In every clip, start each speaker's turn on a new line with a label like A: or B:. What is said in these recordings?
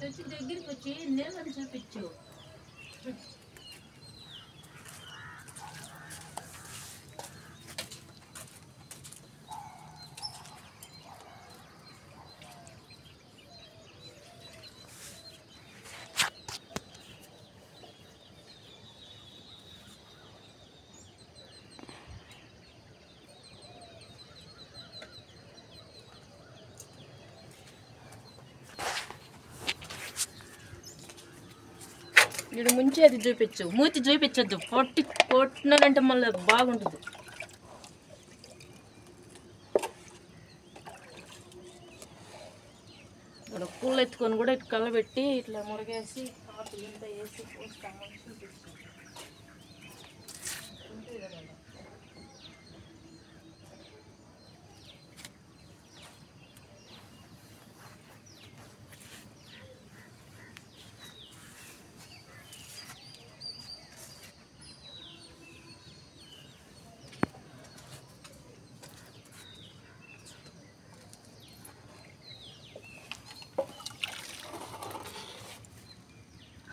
A: వచ్చి దగ్గరికి వచ్చి నీళ్ళని చూపించు. ఇక్కడ ముంచి అది చూపించు, మూతి చూపించద్దు, కొట్టినారంటే మళ్ళీ బాగుంటుంది. ఇక్కడ పూలు ఎత్తుకొని కూడా ఇటు కళ్ళబెట్టి ఇట్లా మురగేసి ఆకులు ఇంత వేసి పోస్తామని చూపిస్తాం.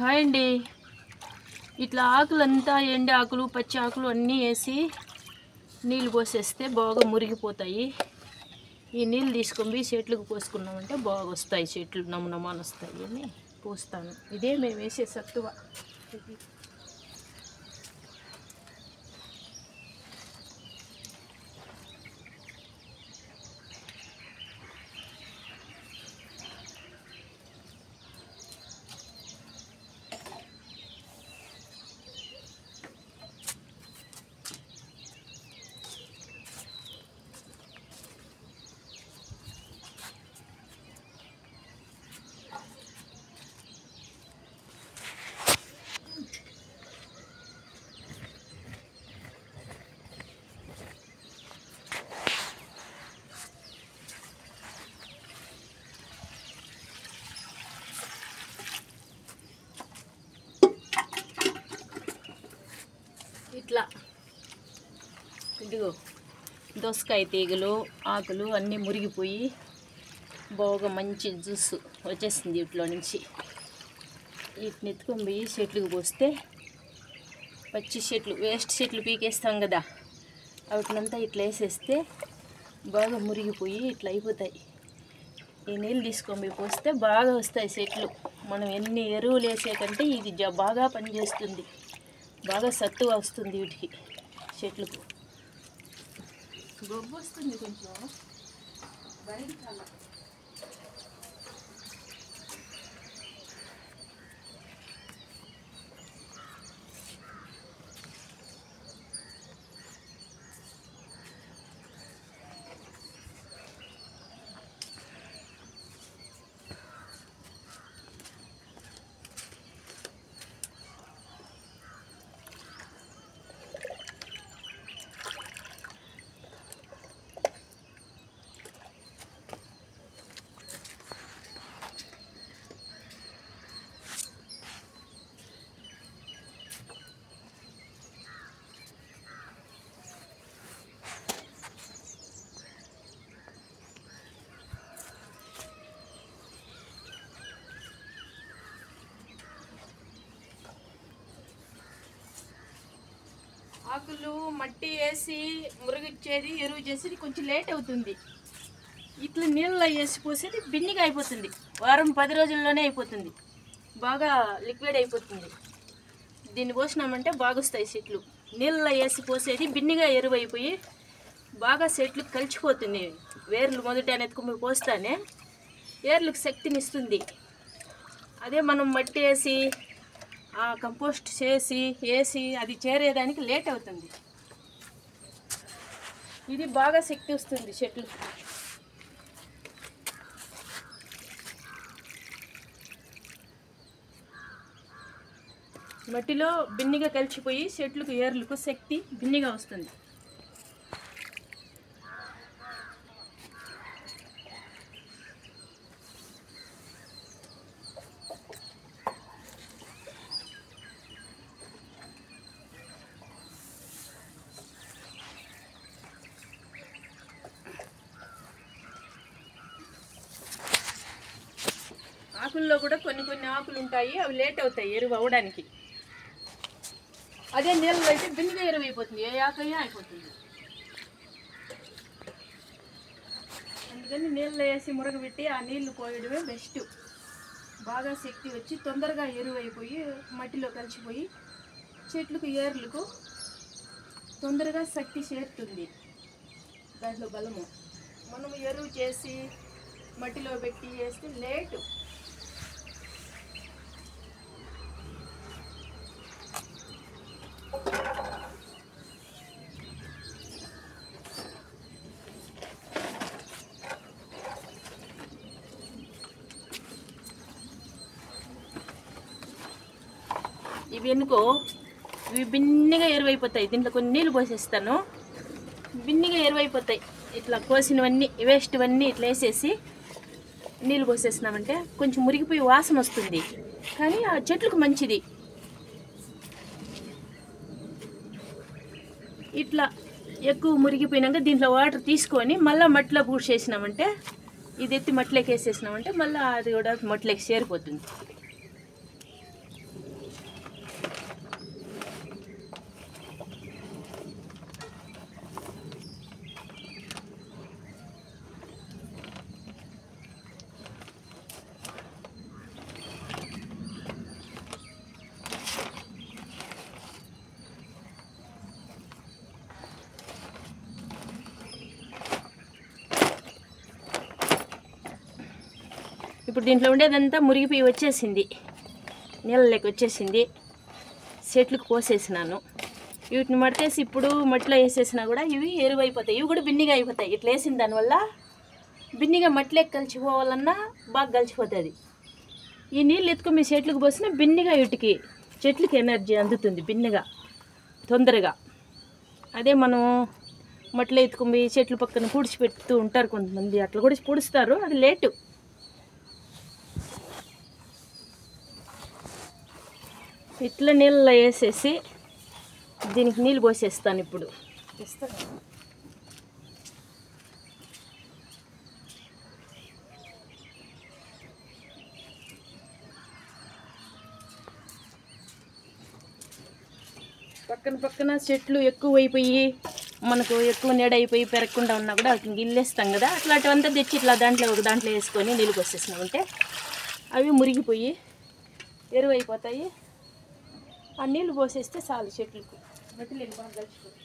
A: హాయ్ అండి. ఇట్లా ఆకులంతా ఎండి ఆకులు పచ్చి ఆకులు అన్నీ వేసి నీళ్ళు పోసేస్తే బాగా మురిగిపోతాయి. ఈ నీళ్ళు తీసుకొని చెట్లకు పోసుకున్నామంటే బాగా వస్తాయి, చెట్లు నమ్మనమాన వస్తాయి అని పోస్తాను. ఇదే మేము వేసే సత్తువ. ఇట్లా ఇదిగో దోసకాయ తీగలు ఆకులు అన్నీ మురిగిపోయి బాగా మంచి జ్యూస్ వచ్చేసింది. వీటిలో నుంచి వీటిని ఎత్తుకొని పోయి చెట్లకు పోస్తే పచ్చి చెట్లు వేస్ట్ చెట్లు పీకేస్తాం కదా, వాటినంతా ఇట్లా వేసేస్తే బాగా మురిగిపోయి ఇట్లా అయిపోతాయి. ఈ నీళ్ళు తీసుకొని పోయి పోస్తే బాగా వస్తాయి చెట్లు. మనం ఎన్ని ఎరువులు వేసే కంటే ఇది బాగా పనిచేస్తుంది, బాగా సత్తువ వస్తుంది వీటికి. చెట్లకు గొబ్బు వస్తుంది కొంచెం బయటికి అలా. ఆకులు మట్టి వేసి మురిగిచ్చేది ఎరువు చేసేది కొంచెం లేట్ అవుతుంది. ఇట్లా నీళ్ళలో వేసి పోసేది బిన్నిగా అయిపోతుంది, వారం 10 రోజుల్లోనే అయిపోతుంది, బాగా లిక్విడ్ అయిపోతుంది. దీన్ని పోసినామంటే బాగా వస్తాయి చెట్లు. నీళ్ళలో వేసి పోసేది బిన్నిగా ఎరువు అయిపోయి బాగా చెట్లు కలిసిపోతుంది. వేర్లు మొదట ఎత్తుకుని పోస్తానే వేర్లకు శక్తిని ఇస్తుంది. అదే మనం మట్టి వేసి కంపోస్ట్ చేసి వేసి అది చేరేదానికి లేట్ అవుతుంది. ఇది బాగా శక్తి వస్తుంది చెట్లు. మట్టిలో బిన్నిగా కలిసిపోయి చెట్లకు ఏర్లకు శక్తి బిన్నిగా వస్తుంది. ఆకుల్లో కూడా కొన్ని కొన్ని ఆకులు ఉంటాయి, అవి లేట్ అవుతాయి ఎరువు అవ్వడానికి. అదే నీళ్ళలో అయితే బిన్నిగా ఎరువు అయిపోతుంది, ఏ ఆకైనా అయిపోతుంది. అందుకని నీళ్ళలో వేసి మురగబెట్టి ఆ నీళ్లు పోయడమే బెస్ట్. బాగా శక్తి వచ్చి తొందరగా ఎరువు అయిపోయి మట్టిలో కలిసిపోయి చెట్లకు ఏర్లకు తొందరగా శక్తి చేరుతుంది. దాంట్లో బలము. మనం ఎరువు చేసి మట్టిలో పెట్టి వేస్తే లేటు. ఇవి ఎన్నుకో, ఇవి బిన్నిగా ఎరువైపోతాయి. దీంట్లో కొన్ని నీళ్ళు పోసేస్తాను, బిన్నిగా ఎరువైపోతాయి. ఇట్లా కోసినవన్నీ వేస్ట్వన్నీ ఇట్లా వేసేసి నీళ్ళు పోసేసినామంటే కొంచెం మురిగిపోయి వాసన వస్తుంది, కానీ ఆ చెట్లకు మంచిది. ఇట్లా ఎక్కువ మురిగిపోయినాక దీంట్లో వాటర్ తీసుకొని మళ్ళీ మట్టిలో పూసేసినామంటే, ఇది ఎత్తి మట్టిలోకి వేసేసినామంటే మళ్ళీ అది కూడా మట్టిలోకి చేరిపోతుంది. ఇప్పుడు దీంట్లో ఉండేదంతా మురిగిపోయి వచ్చేసింది, నీళ్ళలోకి వచ్చేసింది. చెట్లకు పోసేసినాను. వీటిని మడితేసి ఇప్పుడు మట్టిలో వేసేసినా కూడా ఇవి ఎరువు అయిపోతాయి. ఇవి కూడా బిన్నిగా అయిపోతాయి. ఇట్లా వేసిన దానివల్ల బిన్నిగా మట్టిలోకి కలిసిపోవాలన్నా బాగా కలిసిపోతుంది. ఈ నీళ్ళు ఎత్తుకొని మీ చెట్లకు పోసినా బిన్నిగా వీటికి చెట్లకి ఎనర్జీ అందుతుంది బిన్నిగా తొందరగా. అదే మనం మట్టిలో ఎత్తుకొని చెట్లు పక్కన పూడ్చిపెడుతూ ఉంటారు కొంతమంది, అట్లా కూడా పూడుస్తారు, అది లేటు. ఇట్లా నీళ్ళలో వేసేసి దీనికి నీళ్ళు పోసేస్తాను. ఇప్పుడు పక్కన చెట్లు ఎక్కువ అయిపోయి మనకు ఎక్కువ నీడ అయిపోయి పెరగకుండా ఉన్నా కూడా గిల్లేస్తాం కదా, అట్లాంటివంతా తెచ్చి ఇట్లా ఒక దాంట్లో వేసుకొని నీళ్ళు పోసేసినామంటే అవి మురిగిపోయి ఎరువు అయిపోతాయి. ఆ నీళ్ళు పోసేస్తే చాలు చెట్లకు మట్టిలో బాగా కలిసిపోతాయి.